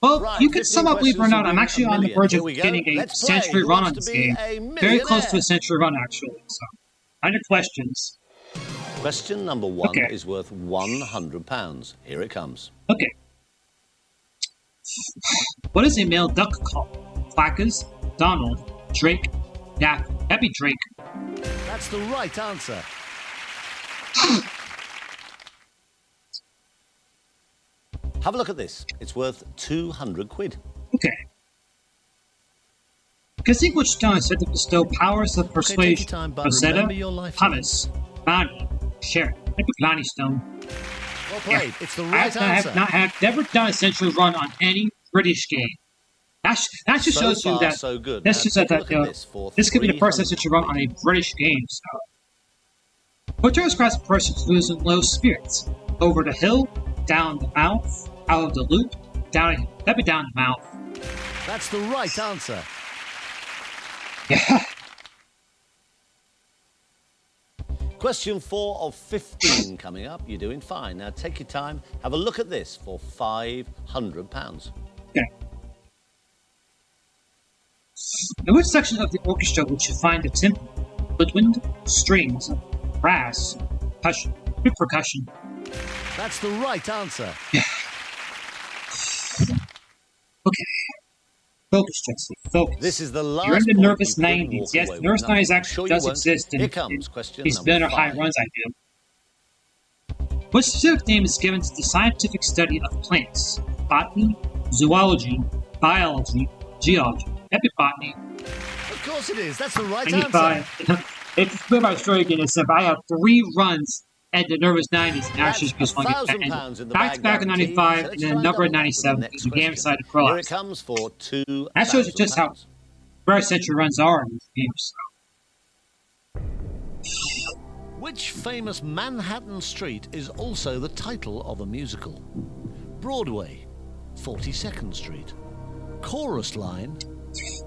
Well, Right, you can somehow believe it or not, I'm actually on the verge of Here we go. getting a Let's century play. run Who on wants this to be game. a Very close to millionaire? a century run, actually. So, under questions. Question number one Okay. is worth £100. Here it comes. Okay. What is a male duck called? Quackers, Donald, Drake, Daffy. That'd be Drake. That's the right answer. Have a look at this. It's worth 200 quid. Okay. Guessing which stone is said to bestow powers of persuasion. Time, but Rosetta, remember your lifeline. Thomas, Bonnie, Sharon. That'd be Lonnie Stone. Well played. Yeah. It's the right answer. I have never done a century run on any British game. That just So shows you far, that. so good. That's Now just take that a look at this for this could be the first 300 century run on a British game. So, what describes a person who's in low spirits? Over the hill, down the mouth, out of the loop, down. That'd be down the mouth. That's the right answer. Yeah. Question 4 of 15 coming up. You're doing fine. Now take your time. Have a look at this for £500. Okay. In which section of the orchestra would you find the timpani, woodwind, strings, brass, percussion? That's the right answer. Yeah. Okay. Focus, Jesse. Focus. This is the last. You're in the point. nervous You couldn't 90s. walk Yes, away with nervous nothing. 90s actually Sure you does won't. exist in Here comes question these number better high 5. runs I do. What specific name is given to the scientific study of plants? Botany, zoology, biology, geology. That'd be botany. Of course it is. That's the right 95. answer. It's clear my story again. It's I have 3 runs at the nervous 90s, and actually just want to get £1,000 in the back to back in guaranteed. 95, So and then a number at 97 because the game decided to Here it cross. comes for £2,000. That shows you just how rare century runs are in these games. Which famous Manhattan street is also the title of a musical? Broadway, 42nd Street, Chorus Line,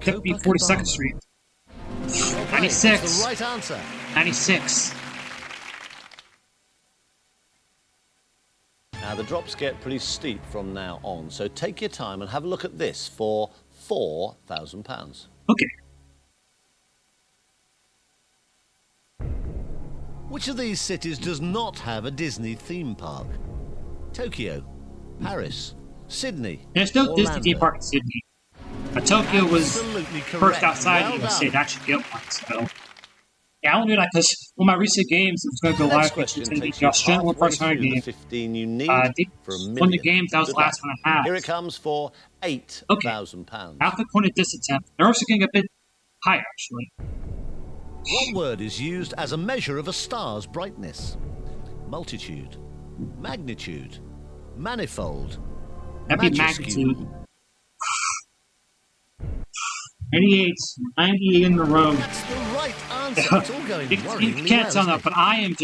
Could be 42nd Street. 96. That's the right answer. 96. Now, the drops get pretty steep from now on, so take your time and have a look at this for £4,000. Okay. Which of these cities does not have a Disney theme park? Tokyo, Paris, Sydney, There's no Orlando. Disney theme park in Sydney. But Tokyo was Absolutely first correct. outside Well the USA done. to actually get one. So, yeah, I only knew that because one of my recent games was going to go The next live, which question is going to be takes the you Australian halfway 1,100 through the game. 15 you need for a million. One of the games, that was Good the last luck. one I had. Here it comes for £8,000. After point at this attempt, nerves are getting a bit higher, actually. What word is used as a measure of a star's brightness? Multitude, magnitude, manifold, That'd be majesty. magnitude. 88, 98 in a row. That's the right answer. It's all going You worryingly can't well, tell isn't that, it? but I am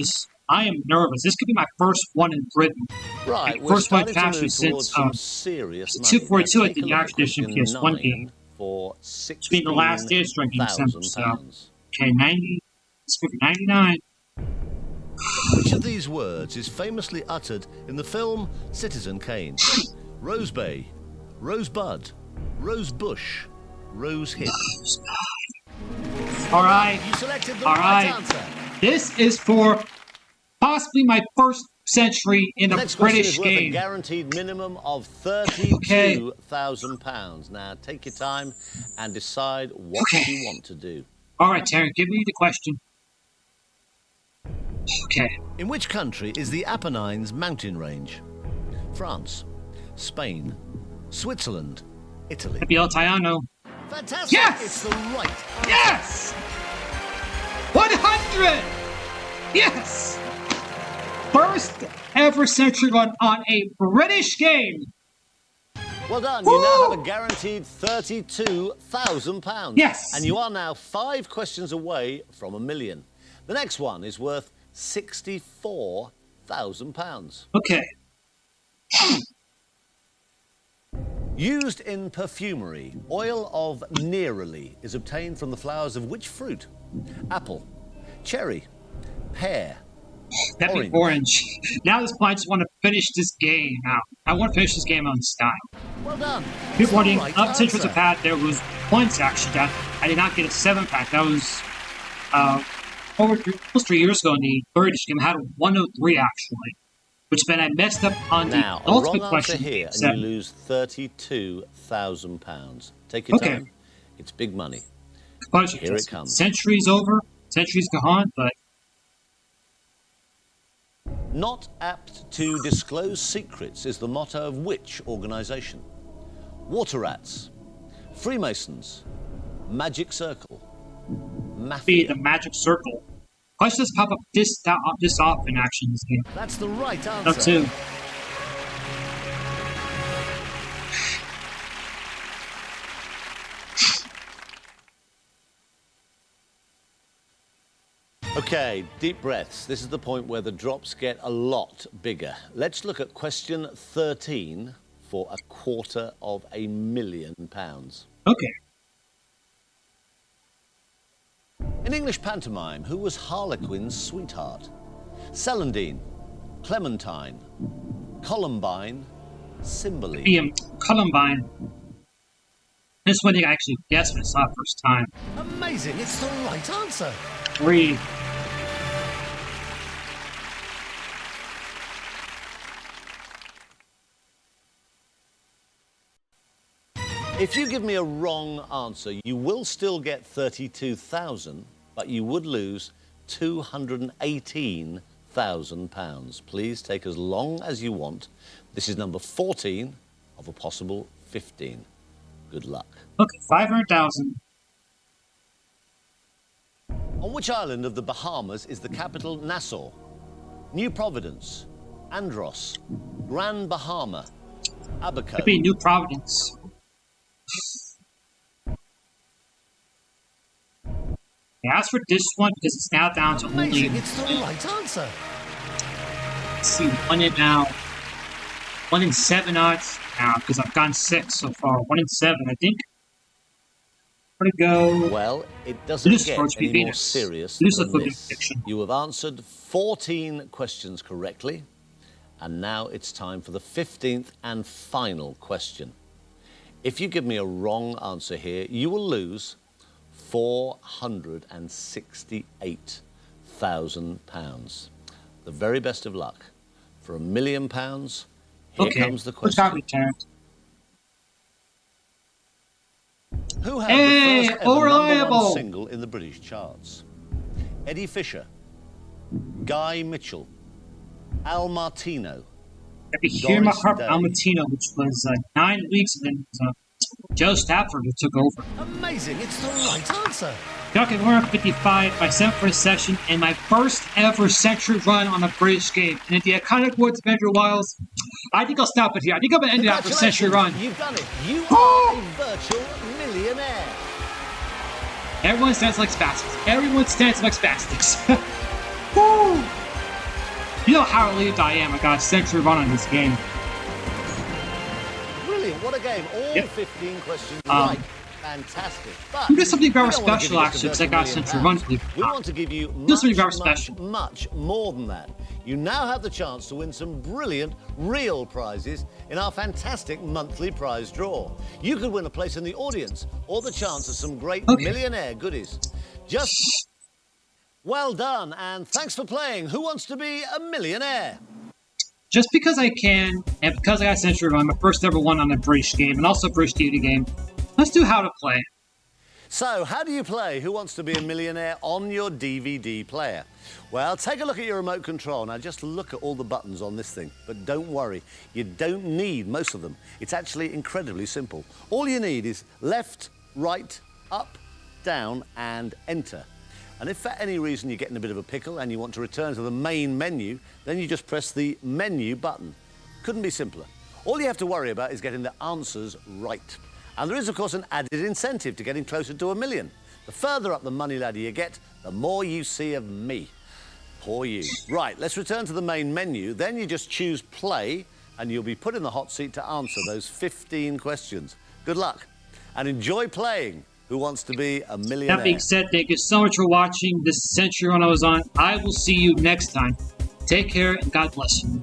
nervous. This could be my first one in Britain. Right, we're first one starting to captured move towards since some serious it's money. 242 Now, at take the a look at Acquisition question PS1 9 game. for It's been the last day of drinking December, so. £16,000. Okay, 90. Let's go for 99. Which of these words is famously uttered in the film Citizen Kane? Rose Bay, Rosebud, Rose Bush, Rose Hip. All right. You selected the All right right. answer. This is for possibly my first century in The a next question British is worth a game. guaranteed minimum of £32,000. Now, take your time and decide what you want to do. All right, Tarrant, give me the question. Okay. In which country is the Apennines mountain range? France, Spain, Switzerland, Italy. That'd be Altaiano. Fantastic! Yes! It's the right answer. Yes! 100! Yes! First ever century run on a British game. Well done. Woo! You now have a guaranteed £32,000. Yes. And you are now 5 questions away from a million. The next one is worth £64,000. Okay. Used in perfumery, oil of neroli is obtained from the flowers of which fruit? Apple, cherry, pear, That'd be orange. Now at this point, I just want to finish this game out. I want to finish this game on style. Well done. Good warning, up Centuries of Path, there was once actually that I did not get a 7-pack. That was almost 3 years ago in the third edition game. I had a 103 actually, which meant I messed up on the ultimate question. Here, and you lose £32,000. Take your time. It's big money. Here it comes. Centuries over, centuries gone, but... Not apt to disclose secrets is the motto of which organisation? Water Rats, Freemasons, Magic Circle, Mafia. The Magic Circle. Questions pop up this often actually in this game. That's the right answer. That too. Okay, deep breaths. This is the point where the drops get a lot bigger. Let's look at question 13 for £250,000. Okay. In English pantomime, who was Harlequin's sweetheart? Celandine, Clementine, Columbine, Cymbeline. Columbine. This one I actually guessed when I saw it first time. Amazing, it's the right answer. 3. If you give me a wrong answer, you will still get 32,000, but you would lose £218,000. Please take as long as you want. This is number 14 of a possible 15. Good luck. Okay, 500,000. On which island of the Bahamas is the capital Nassau? New Providence, Andros, Grand Bahama, Abaco. Could be New Providence. I asked for this one because it's now down to only... It's the right answer. Let's see, 1 in 7 odds now because I've gone 6 so far. 1 in 7, I think. Where'd it go? Well, it doesn't get any more serious than this. You have answered 14 questions correctly, and now it's time for the 15th and final question. If you give me a wrong answer here, you will lose £468,000. The very best of luck. For £1 million, here comes the question. Who had the first ever #1 single in the British charts? Eddie Fisher, Guy Mitchell, Al Martino. Here my harp Al Martino, which was 9 weeks, and then Joe Stafford who took over. Amazing, it's the right answer. Duck at 155, my 7th session, and my first ever century run on a British game. And at the iconic Woods Adventure Wilds, I think I'll stop it here. I think I'm going to end it after a century run. You've done it. You are a virtual millionaire. Everyone stands like spastics. Everyone stands like spastics. Woo! You know how relieved I am I got a century run on this game. Brilliant, what a game. All 15 questions right. Fantastic. But we did something very special actually because I got a century run. We want to give you much more than that. You now have the chance to win some brilliant, real prizes in our fantastic monthly prize draw. You could win a place in the audience or the chance of some great millionaire goodies. Just well done, and thanks for playing Who Wants to Be a Millionaire? Just because I can, and because I got a century run, my first ever one on a British game, and also a British DVD game, let's do how to play. So, how do you play Who Wants to Be a Millionaire on your DVD player? Well, take a look at your remote control. Now, just look at all the buttons on this thing. But don't worry, you don't need most of them. It's actually incredibly simple. All you need is left, right, up, down, and enter. And if for any reason you're getting a bit of a pickle and you want to return to the main menu, then you just press the menu button. Couldn't be simpler. All you have to worry about is getting the answers right. And there is, of course, an added incentive to getting closer to $1 million. The further up the money ladder you get, the more you see of me. Poor you. Right, let's return to the main menu. Then you just choose play, and you'll be put in the hot seat to answer those 15 questions. Good luck, and enjoy playing Who Wants to Be a Millionaire? That being said, thank you so much for watching this century run I was on. I will see you next time. Take care and God bless you.